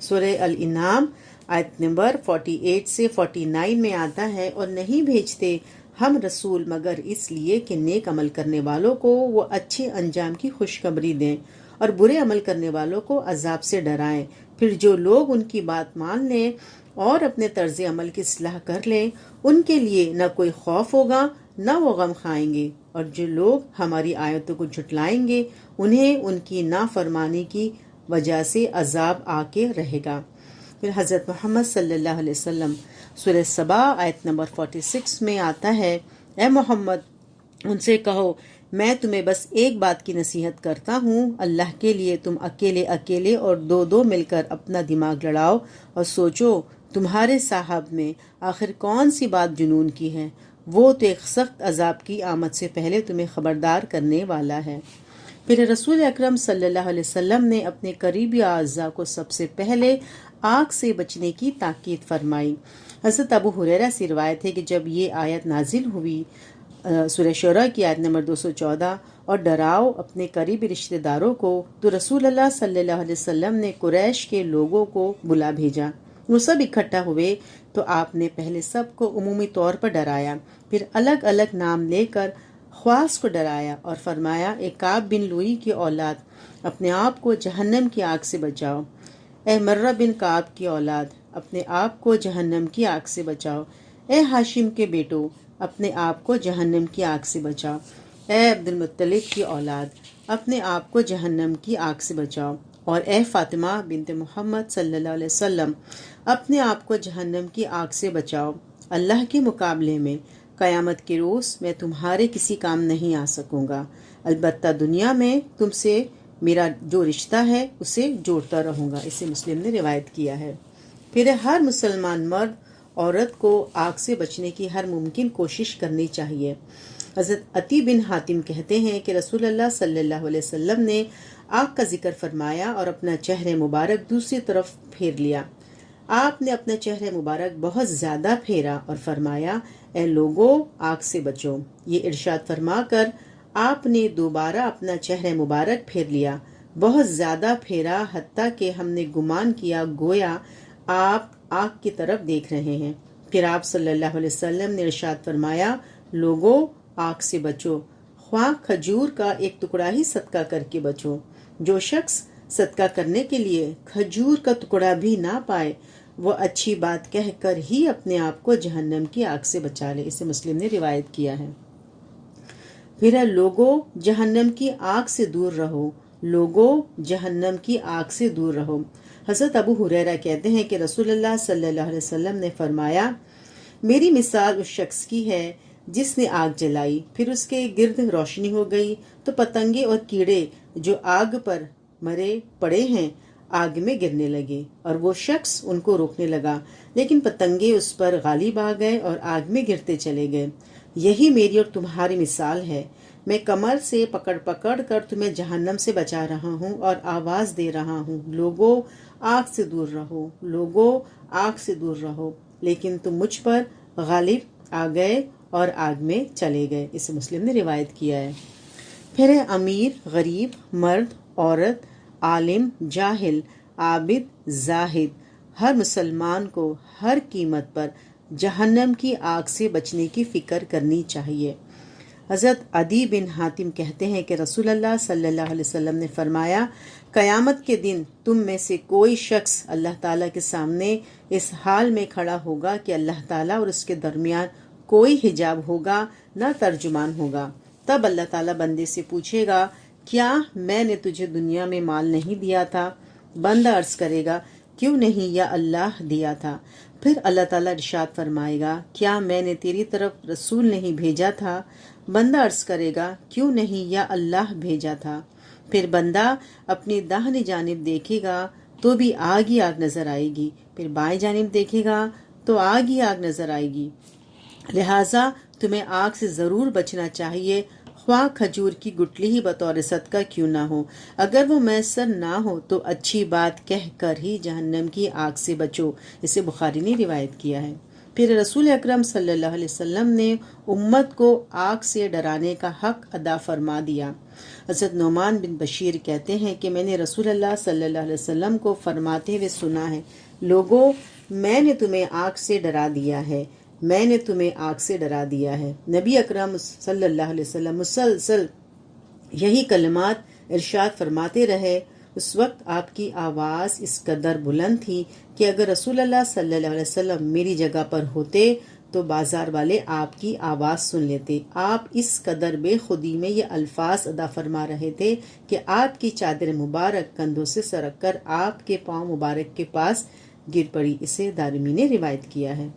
سورہ الانعام آیت نمبر 48 سے 49 میں آتا ہے، اور نہیں بھیجتے ہم رسول مگر اس لیے کہ نیک عمل کرنے والوں کو وہ اچھے انجام کی خوشخبری دیں اور برے عمل کرنے والوں کو عذاب سے ڈرائیں۔ پھر جو لوگ ان کی بات مان لیں اور اپنے طرز عمل کی اصلاح کر لیں، ان کے لیے نہ کوئی خوف ہوگا نہ وہ غم کھائیں گے، اور جو لوگ ہماری آیتوں کو جھٹلائیں گے انہیں ان کی نافرمانی کی وجہ سے عذاب آ کے رہے گا۔ پھر حضرت محمد صلی اللہ علیہ وسلم سورہ سبا آیت نمبر 46 میں آتا ہے، اے محمد ان سے کہو میں تمہیں بس ایک بات کی نصیحت کرتا ہوں، اللہ کے لیے تم اکیلے اکیلے اور دو دو مل کر اپنا دماغ لڑاؤ اور سوچو تمہارے صاحب میں آخر کون سی بات جنون کی ہے، وہ تو ایک سخت عذاب کی آمد سے پہلے تمہیں خبردار کرنے والا ہے۔ پھر رسول اکرم صلی اللہ علیہ وسلم نے اپنے قریبی اعزاء کو سب سے پہلے آگ سے بچنے کی تاکید فرمائی۔ حضرت ابو ہریرہ سے روایت ہے کہ جب یہ آیت نازل ہوئی، سورہ شورى کی آیت نمبر 214، اور ڈراؤ اپنے قریبی رشتہ داروں کو، تو رسول اللہ صلی اللہ علیہ وسلم نے قریش کے لوگوں کو بلا بھیجا۔ وہ سب اکٹھا ہوئے تو آپ نے پہلے سب کو عمومی طور پر ڈرایا، پھر الگ الگ نام لے کر خواص کو ڈرایا اور فرمایا، اے کعب بن لوئی کی اولاد، اپنے آپ کو جہنم کی آگ سے بچاؤ۔ اے مرہ بن کعب کی اولاد، اپنے آپ کو جہنم کی آگ سے بچاؤ۔ اے ہاشم کے بیٹو، اپنے آپ کو جہنم کی آگ سے بچاؤ۔ اے عبد المطلب کی اولاد، اپنے آپ کو جہنم کی آگ سے بچاؤ۔ اور اے فاطمہ بنت محمد صلی اللہ علیہ وسلم، اپنے آپ کو جہنم کی آگ سے بچاؤ۔ اللہ کے مقابلے میں قیامت کے روز میں تمہارے کسی کام نہیں آ سکوں گا، البتہ دنیا میں تم سے میرا جو رشتہ ہے اسے جوڑتا رہوں گا۔ اسے مسلم نے روایت کیا ہے۔ پھر ہر مسلمان مرد عورت کو آگ سے بچنے کی ہر ممکن کوشش کرنی چاہیے۔ حضرت عطی بن حاتم کہتے ہیں کہ رسول اللہ صلی اللہ علیہ وسلم نے آگ کا ذکر فرمایا اور اپنا چہرہ مبارک دوسری طرف پھیر لیا۔ آپ نے اپنا چہرہ مبارک بہت زیادہ پھیرا اور فرمایا، اے لوگو آگ سے بچو۔ یہ ارشاد فرما کر آپ نے دوبارہ اپنا چہرہ مبارک پھیر لیا، بہت زیادہ پھیرا، حتیٰ کہ ہم نے گمان کیا گویا آپ آگ کی طرف دیکھ رہے ہیں۔ پھر آپ صلی اللہ علیہ وسلم نے ارشاد فرمایا، لوگو آگ سے بچو، خواہ کھجور کا ایک ٹکڑا ہی صدقہ کر کے بچو۔ جو شخص صدقہ کرنے کے لیے کھجور کا ٹکڑا بھی نہ پائے، وہ اچھی بات کہہ کر ہی اپنے آپ کو جہنم کی آگ سے بچا لے۔ اسے مسلم نے روایت کیا ہے۔ پھر لوگو جہنم کی آگ سے دور رہو، لوگو جہنم کی آگ سے دور رہو۔ حضرت ابو ہریرہ کہتے ہیں کہ رسول اللہ صلی اللہ علیہ وسلم نے فرمایا، میری مثال اس شخص کی ہے جس نے آگ جلائی، پھر اس کے گرد روشنی ہو گئی تو پتنگے اور کیڑے جو آگ پر مرے پڑے ہیں آگ میں گرنے لگے، اور وہ شخص ان کو روکنے لگا، لیکن پتنگے اس پر غالب آ گئے اور آگ میں گرتے چلے گئے۔ یہی میری اور تمہاری مثال ہے۔ میں کمر سے پکڑ پکڑ کر تمہیں جہنم سے بچا رہا ہوں اور آواز دے رہا ہوں، لوگو آگ سے دور رہو، لوگو آگ سے دور رہو، لیکن تم مجھ پر غالب آ گئے اور آگ میں چلے گئے۔ اسے مسلم نے روایت کیا ہے۔ پھر امیر، غریب، مرد، عورت، عالم، جاہل، عابد، زاہد، ہر مسلمان کو ہر قیمت پر جہنم کی آگ سے بچنے کی فکر کرنی چاہیے۔ حضرت عدی بن حاتم کہتے ہیں کہ رسول اللہ صلی اللہ علیہ وسلم نے فرمایا، قیامت کے دن تم میں سے کوئی شخص اللہ تعالیٰ کے سامنے اس حال میں کھڑا ہوگا کہ اللہ تعالیٰ اور اس کے درمیان کوئی حجاب ہوگا نہ ترجمان ہوگا۔ تب اللہ تعالیٰ بندے سے پوچھے گا، کیا میں نے تجھے دنیا میں مال نہیں دیا تھا؟ بندہ عرض کرے گا، کیوں نہیں یا اللہ دیا تھا۔ پھر اللہ تعالیٰ ارشاد فرمائے گا، کیا میں نے تیری طرف رسول نہیں بھیجا تھا؟ بندہ عرض کرے گا، کیوں نہیں یا اللہ بھیجا تھا۔ پھر بندہ اپنی داہنی جانب دیکھے گا تو بھی آگ ہی آگ نظر آئے گی، پھر بائیں جانب دیکھے گا تو آگ ہی آگ نظر آئے گی۔ لہٰذا تمہیں آگ سے ضرور بچنا چاہیے، خواہ کھجور کی گٹلی ہی بطور صدقہ کیوں نہ ہو۔ اگر وہ میسر نہ ہو تو اچھی بات کہہ کر ہی جہنم کی آگ سے بچو۔ اسے بخاری نے روایت کیا ہے۔ پھر رسول اکرم صلی اللہ علیہ وسلم نے امت کو آگ سے ڈرانے کا حق ادا فرما دیا۔ حضرت نعمان بن بشیر کہتے ہیں کہ میں نے رسول اللہ صلی اللہ علیہ وسلم کو فرماتے ہوئے سنا ہے، لوگو میں نے تمہیں آگ سے ڈرا دیا ہے، میں نے تمہیں آگ سے ڈرا دیا ہے۔ نبی اکرم صلی اللہ علیہ وسلم مسلسل یہی کلمات ارشاد فرماتے رہے۔ اس وقت آپ کی آواز اس قدر بلند تھی کہ اگر رسول اللہ صلی اللہ علیہ وسلم میری جگہ پر ہوتے تو بازار والے آپ کی آواز سن لیتے۔ آپ اس قدر بے خودی میں یہ الفاظ ادا فرما رہے تھے کہ آپ کی چادر مبارک کندھوں سے سرک کر آپ کے پاؤں مبارک کے پاس گر پڑی۔ اسے دارمی نے روایت کیا ہے۔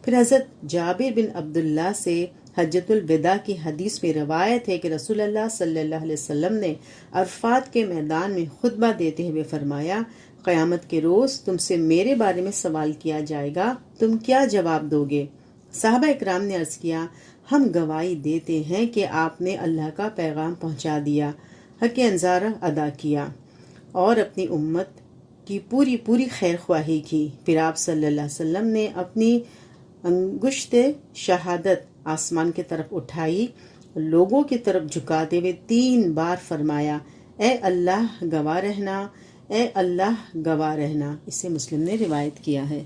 پھر حضرت جابر بن عبداللہ سے حجۃ الوداع کی حدیث میں روایت ہے کہ رسول اللہ صلی اللہ علیہ وسلم نے عرفات کے میدان میں خطبہ دیتے ہوئے فرمایا، قیامت کے روز تم سے میرے بارے میں سوال کیا جائے گا، تم کیا جواب دو گے؟ صحابہ اکرام نے عرض کیا، ہم گواہی دیتے ہیں کہ آپ نے اللہ کا پیغام پہنچا دیا، حق انذارہ ادا کیا اور اپنی امت کی پوری خیر خواہی کی۔ پھر آپ صلی اللہ علیہ وسلم نے اپنی انگشت شہادت آسمان کی طرف اٹھائی، لوگوں کی طرف جھکاتے ہوئے 3 بار فرمایا، اے اللہ گواہ رہنا، اے اللہ گواہ رہنا۔ اسے مسلم نے روایت کیا ہے۔